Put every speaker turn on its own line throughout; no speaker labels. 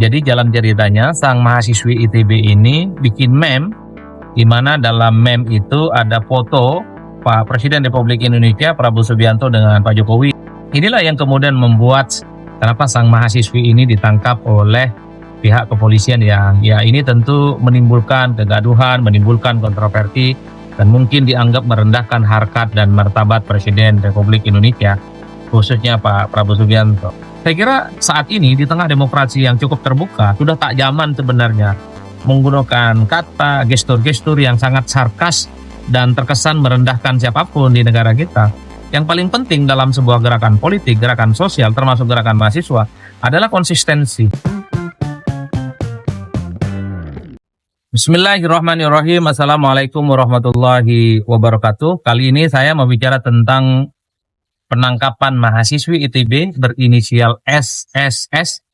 Jadi jalan ceritanya, sang mahasiswi ITB ini bikin meme, di mana dalam meme itu ada foto Pak Presiden Republik Indonesia Prabowo Subianto dengan Pak Jokowi. Inilah yang kemudian membuat kenapa sang mahasiswi ini ditangkap oleh pihak kepolisian yang ya ini tentu menimbulkan kegaduhan, menimbulkan kontroversi, dan mungkin dianggap merendahkan harkat dan martabat Presiden Republik Indonesia, khususnya Pak Prabowo Subianto. Saya kira saat ini di tengah demokrasi yang cukup terbuka, sudah tak zaman sebenarnya menggunakan kata, gestur-gestur yang sangat sarkas dan terkesan merendahkan siapapun di negara kita. Yang paling penting dalam sebuah gerakan politik, gerakan sosial, termasuk gerakan mahasiswa, adalah konsistensi. Bismillahirrahmanirrahim. Assalamualaikum warahmatullahi wabarakatuh. Kali ini saya mau bicara tentang penangkapan mahasiswi ITB berinisial SSS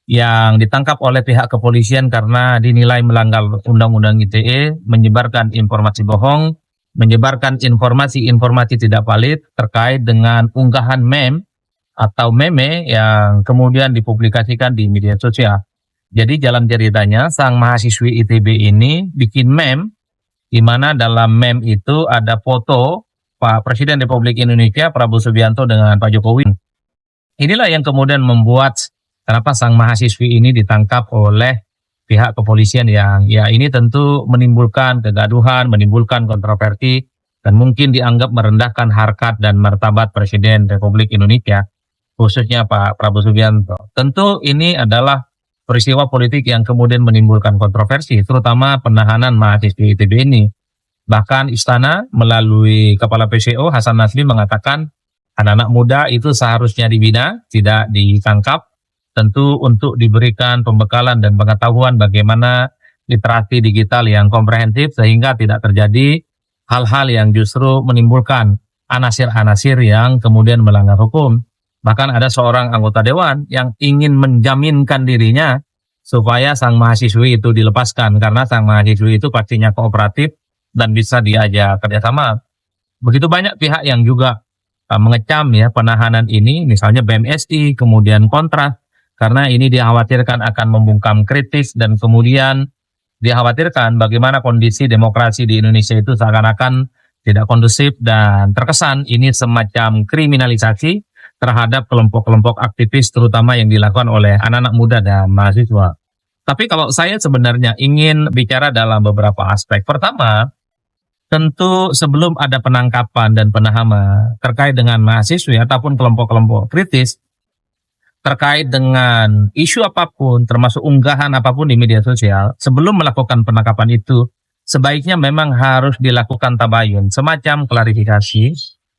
yang ditangkap oleh pihak kepolisian karena dinilai melanggar Undang-Undang ITE, menyebarkan informasi bohong, menyebarkan informasi-informasi tidak valid terkait dengan unggahan meme atau meme yang kemudian dipublikasikan di media sosial. Jadi jalan ceritanya, sang mahasiswi ITB ini bikin meme, di mana dalam meme itu ada foto Pak Presiden Republik Indonesia Prabowo Subianto dengan Pak Jokowi. Inilah yang kemudian membuat kenapa sang mahasiswi ini ditangkap oleh pihak kepolisian yang ya ini tentu menimbulkan kegaduhan, menimbulkan kontroversi, dan mungkin dianggap merendahkan harkat dan martabat Presiden Republik Indonesia, khususnya Pak Prabowo Subianto. Tentu ini adalah peristiwa politik yang kemudian menimbulkan kontroversi, terutama penahanan mahasiswi ITB ini. Bahkan Istana melalui Kepala PCO Hasan Nazmi mengatakan anak-anak muda itu seharusnya dibina, tidak ditangkap, tentu untuk diberikan pembekalan dan pengetahuan bagaimana literasi digital yang komprehensif sehingga tidak terjadi hal-hal yang justru menimbulkan anasir-anasir yang kemudian melanggar hukum. Bahkan ada seorang anggota dewan yang ingin menjaminkan dirinya supaya sang mahasiswi itu dilepaskan karena sang mahasiswi itu pastinya kooperatif dan bisa diajak kerjasama. Begitu banyak pihak yang juga mengecam ya penahanan ini, misalnya BMSI, kemudian Kontras, karena ini dikhawatirkan akan membungkam kritis dan kemudian dikhawatirkan bagaimana kondisi demokrasi di Indonesia itu seakan-akan tidak kondusif dan terkesan ini semacam kriminalisasi terhadap kelompok-kelompok aktivis terutama yang dilakukan oleh anak-anak muda dan mahasiswa. Tapi kalau saya sebenarnya ingin bicara dalam beberapa aspek. Pertama, tentu sebelum ada penangkapan dan penahanan terkait dengan mahasiswa ataupun kelompok-kelompok kritis terkait dengan isu apapun, termasuk unggahan apapun di media sosial, sebelum melakukan penangkapan itu, sebaiknya memang harus dilakukan tabayun, semacam klarifikasi,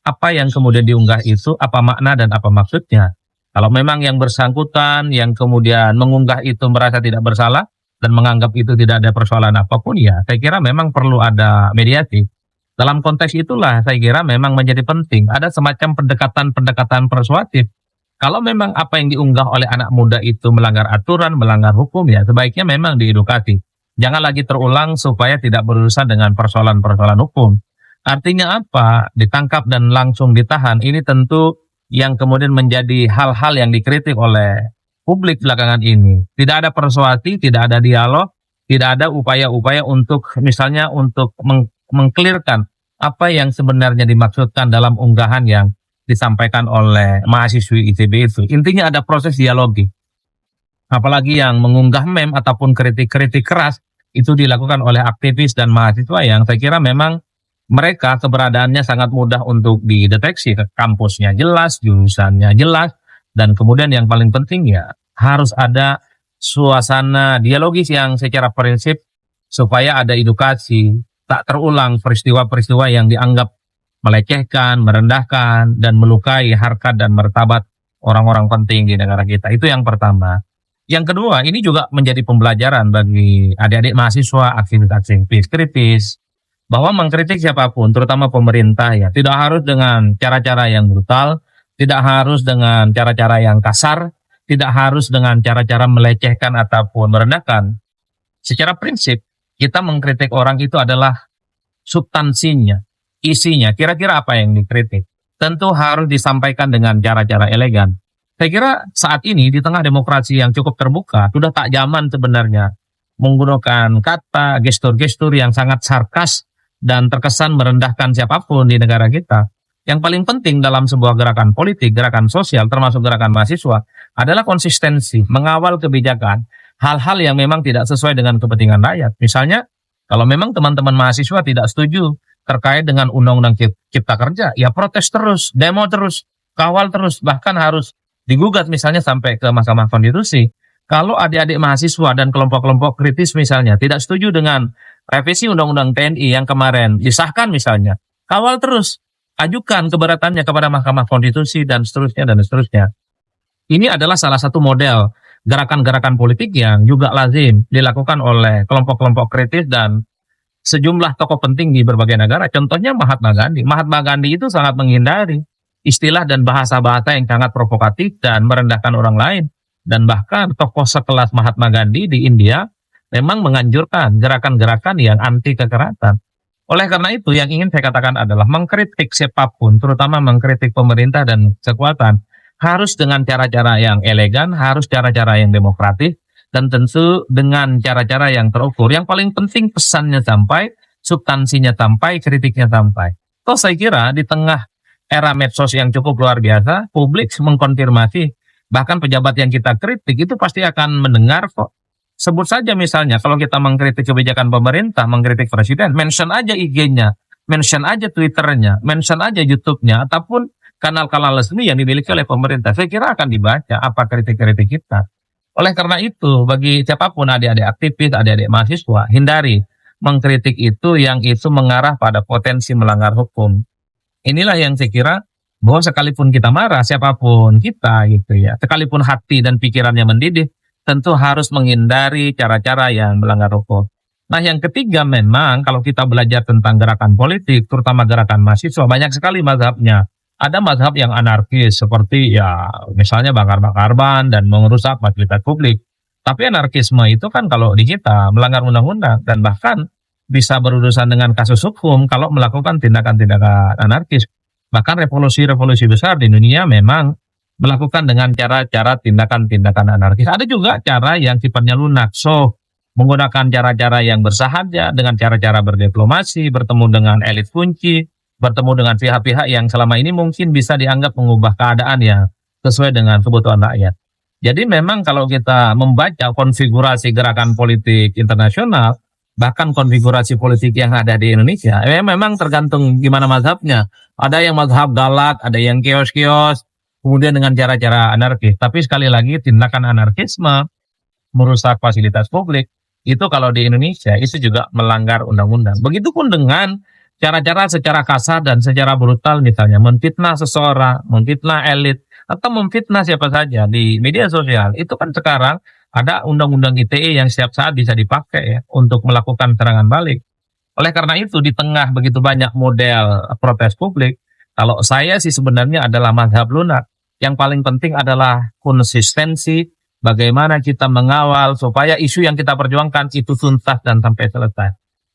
apa yang kemudian diunggah itu, apa makna dan apa maksudnya. Kalau memang yang bersangkutan, yang kemudian mengunggah itu merasa tidak bersalah, dan menganggap itu tidak ada persoalan apapun, ya saya kira memang perlu ada mediasi. Dalam konteks itulah saya kira memang menjadi penting, ada semacam pendekatan-pendekatan persuasif. Kalau memang apa yang diunggah oleh anak muda itu melanggar aturan, melanggar hukum, ya sebaiknya memang diedukasi. Jangan lagi terulang supaya tidak berurusan dengan persoalan-persoalan hukum. Artinya apa? Ditangkap dan langsung ditahan, ini tentu yang kemudian menjadi hal-hal yang dikritik oleh publik belakangan ini. Tidak ada persuasi, tidak ada dialog, tidak ada upaya-upaya untuk misalnya untuk mengklirkan apa yang sebenarnya dimaksudkan dalam unggahan yang disampaikan oleh mahasiswi ITB itu. Intinya ada proses dialogi. Apalagi yang mengunggah meme ataupun kritik-kritik keras itu dilakukan oleh aktivis dan mahasiswa yang saya kira memang mereka keberadaannya sangat mudah untuk dideteksi. Kampusnya jelas, jurusannya jelas, dan kemudian yang paling penting ya harus ada suasana dialogis yang secara prinsip supaya ada edukasi, tak terulang peristiwa-peristiwa yang dianggap melecehkan, merendahkan, dan melukai harkat dan martabat orang-orang penting di negara kita. Itu yang pertama. Yang kedua, ini juga menjadi pembelajaran bagi adik-adik mahasiswa, aktivis-aktivis kritis, bahwa mengkritik siapapun, terutama pemerintah ya, tidak harus dengan cara-cara yang brutal, tidak harus dengan cara-cara yang kasar, tidak harus dengan cara-cara melecehkan ataupun merendahkan. Secara prinsip, kita mengkritik orang itu adalah substansinya, isinya, kira-kira apa yang dikritik. Tentu harus disampaikan dengan cara-cara elegan. Saya kira saat ini di tengah demokrasi yang cukup terbuka, sudah tak zaman sebenarnya menggunakan kata, gestur-gestur yang sangat sarkas dan terkesan merendahkan siapapun di negara kita. Yang paling penting dalam sebuah gerakan politik, gerakan sosial, termasuk gerakan mahasiswa, adalah konsistensi, mengawal kebijakan, hal-hal yang memang tidak sesuai dengan kepentingan rakyat. Misalnya, kalau memang teman-teman mahasiswa tidak setuju terkait dengan Undang-Undang Cipta Kerja, ya protes terus, demo terus, kawal terus, bahkan harus digugat misalnya sampai ke Mahkamah Konstitusi. Kalau adik-adik mahasiswa dan kelompok-kelompok kritis misalnya tidak setuju dengan revisi Undang-Undang TNI yang kemarin disahkan misalnya, kawal terus, ajukan keberatannya kepada Mahkamah Konstitusi dan seterusnya dan seterusnya. Ini adalah salah satu model gerakan-gerakan politik yang juga lazim dilakukan oleh kelompok-kelompok kritis dan sejumlah tokoh penting di berbagai negara. Contohnya Mahatma Gandhi. Mahatma Gandhi itu sangat menghindari istilah dan bahasa-bahasa yang sangat provokatif dan merendahkan orang lain. Dan bahkan tokoh sekelas Mahatma Gandhi di India memang menganjurkan gerakan-gerakan yang anti kekerasan. Oleh karena itu, yang ingin saya katakan adalah mengkritik siapapun, terutama mengkritik pemerintah dan kekuatan, harus dengan cara-cara yang elegan, harus cara-cara yang demokratis, dan tentu dengan cara-cara yang terukur. Yang paling penting pesannya sampai, substansinya sampai, kritiknya sampai. Toh saya kira di tengah era medsos yang cukup luar biasa, publik mengkonfirmasi, bahkan pejabat yang kita kritik itu pasti akan mendengar kok. Sebut saja misalnya, kalau kita mengkritik kebijakan pemerintah, mengkritik presiden, mention aja IG-nya, mention aja Twitter-nya, mention aja YouTube-nya, ataupun kanal-kanal resmi yang dimiliki oleh pemerintah. Saya kira akan dibaca apa kritik-kritik kita. Oleh karena itu, bagi siapapun adik-adik aktivis, adik-adik mahasiswa, hindari mengkritik itu yang itu mengarah pada potensi melanggar hukum. Inilah yang saya kira bahwa sekalipun kita marah, siapapun kita gitu ya, sekalipun hati dan pikirannya mendidih, tentu harus menghindari cara-cara yang melanggar hukum. Nah yang ketiga memang kalau kita belajar tentang gerakan politik, terutama gerakan mahasiswa, banyak sekali mazhabnya. Ada mazhab yang anarkis seperti ya misalnya bakar-bakar ban dan merusak fasilitas publik. Tapi anarkisme itu kan kalau di kita melanggar undang-undang dan bahkan bisa berurusan dengan kasus hukum kalau melakukan tindakan-tindakan anarkis. Bahkan revolusi-revolusi besar di dunia memang melakukan dengan cara-cara tindakan-tindakan anarkis. Ada juga cara yang sifatnya lunak. So, menggunakan cara-cara yang bersahaja dengan cara-cara berdiplomasi, bertemu dengan elit kunci, bertemu dengan pihak-pihak yang selama ini mungkin bisa dianggap mengubah keadaan yang sesuai dengan kebutuhan rakyat. Jadi memang kalau kita membaca konfigurasi gerakan politik internasional, bahkan konfigurasi politik yang ada di Indonesia, memang tergantung gimana mazhabnya. Ada yang mazhab galak, ada yang kios-kios, kemudian dengan cara-cara anarkis. Tapi sekali lagi tindakan anarkisme, merusak fasilitas publik, itu kalau di Indonesia itu juga melanggar undang-undang. Begitupun dengan cara-cara secara kasar dan secara brutal misalnya memfitnah seseorang, memfitnah elit, atau memfitnah siapa saja di media sosial. Itu kan sekarang ada undang-undang ITE yang setiap saat bisa dipakai ya, untuk melakukan serangan balik. Oleh karena itu di tengah begitu banyak model protes publik, kalau saya sih sebenarnya adalah mazhab lunak. Yang paling penting adalah konsistensi, bagaimana kita mengawal supaya isu yang kita perjuangkan itu tuntas dan sampai selesai.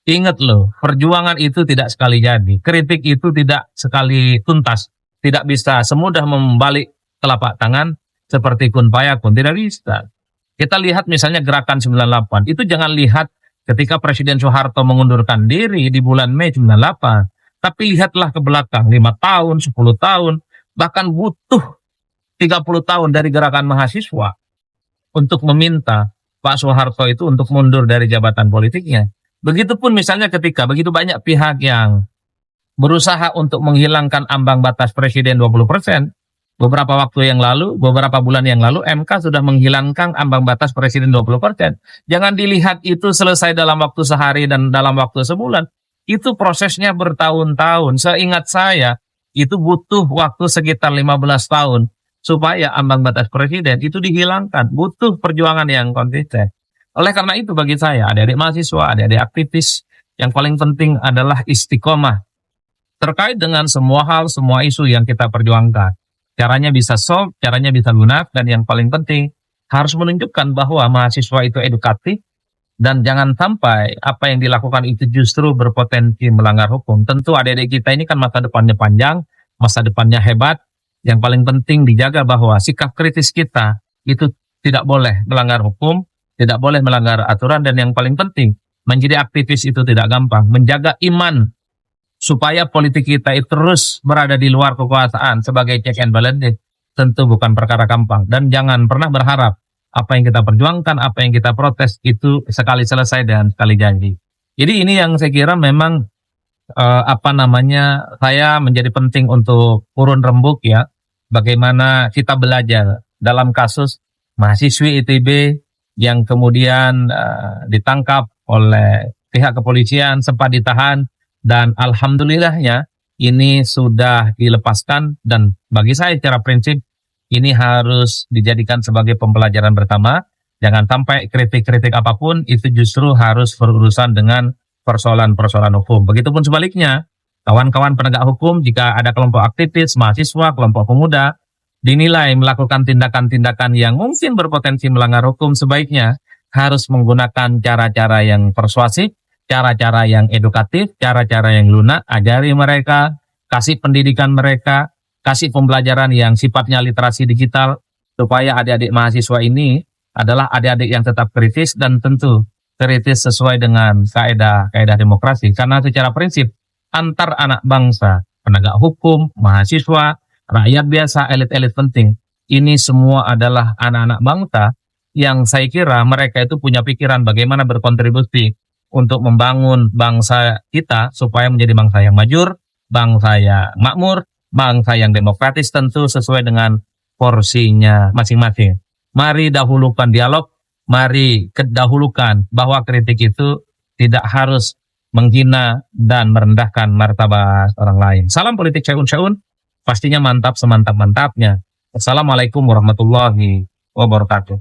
Ingat loh, perjuangan itu tidak sekali jadi, kritik itu tidak sekali tuntas, tidak bisa semudah membalik telapak tangan seperti kun payakun, tidak bisa. Kita lihat misalnya gerakan 98, itu jangan lihat ketika Presiden Soeharto mengundurkan diri di bulan Mei 98, tapi lihatlah ke belakang 5 tahun, 10 tahun, bahkan butuh 30 tahun dari gerakan mahasiswa untuk meminta Pak Soeharto itu untuk mundur dari jabatan politiknya. Begitupun misalnya ketika begitu banyak pihak yang berusaha untuk menghilangkan ambang batas presiden 20%, beberapa waktu yang lalu, beberapa bulan yang lalu, MK sudah menghilangkan ambang batas presiden 20%. Jangan dilihat itu selesai dalam waktu sehari dan dalam waktu sebulan. Itu prosesnya bertahun-tahun. Seingat saya, itu butuh waktu sekitar 15 tahun supaya ambang batas presiden itu dihilangkan. Butuh perjuangan yang konsisten. Oleh karena itu bagi saya, adik-adik mahasiswa, adik-adik aktivis, yang paling penting adalah istiqomah terkait dengan semua hal, semua isu yang kita perjuangkan. Caranya bisa soft, caranya bisa lunak, dan yang paling penting harus menunjukkan bahwa mahasiswa itu edukatif, dan jangan sampai apa yang dilakukan itu justru berpotensi melanggar hukum. Tentu adik-adik kita ini kan masa depannya panjang, masa depannya hebat, Yang paling penting dijaga bahwa sikap kritis kita itu tidak boleh melanggar hukum, tidak boleh melanggar aturan, dan yang paling penting menjadi aktivis itu tidak gampang. Menjaga iman supaya politik kita itu terus berada di luar kekuasaan sebagai check and balance tentu bukan perkara gampang. Dan jangan pernah berharap apa yang kita perjuangkan, apa yang kita protes itu sekali selesai dan sekali janji. Jadi ini yang saya kira memang saya menjadi penting untuk urun rembuk ya, bagaimana kita belajar dalam kasus mahasiswi ITB yang kemudian ditangkap oleh pihak kepolisian, sempat ditahan, dan alhamdulillahnya ini sudah dilepaskan, dan bagi saya secara prinsip ini harus dijadikan sebagai pembelajaran bersama. Jangan sampai kritik-kritik apapun itu justru harus berurusan dengan persoalan-persoalan hukum. Begitupun sebaliknya, kawan-kawan penegak hukum, jika ada kelompok aktivis, mahasiswa, kelompok pemuda, dinilai melakukan tindakan-tindakan yang mungkin berpotensi melanggar hukum, sebaiknya harus menggunakan cara-cara yang persuasif, cara-cara yang edukatif, cara-cara yang lunak, ajari mereka, kasih pendidikan mereka, kasih pembelajaran yang sifatnya literasi digital, supaya adik-adik mahasiswa ini adalah adik-adik yang tetap kritis dan tentu kritis sesuai dengan kaedah demokrasi. Karena secara prinsip antar anak bangsa, penegak hukum, mahasiswa, rakyat biasa, elit-elit penting, ini semua adalah anak-anak bangsa yang saya kira mereka itu punya pikiran bagaimana berkontribusi untuk membangun bangsa kita supaya menjadi bangsa yang majur, bangsa yang makmur, bangsa yang demokratis, tentu sesuai dengan porsinya masing-masing. Mari dahulukan dialog, mari kedahulukan bahwa kritik itu tidak harus menghina dan merendahkan martabat orang lain. Salam politik syaun-syaun, pastinya mantap semantap-mantapnya. Assalamualaikum warahmatullahi wabarakatuh.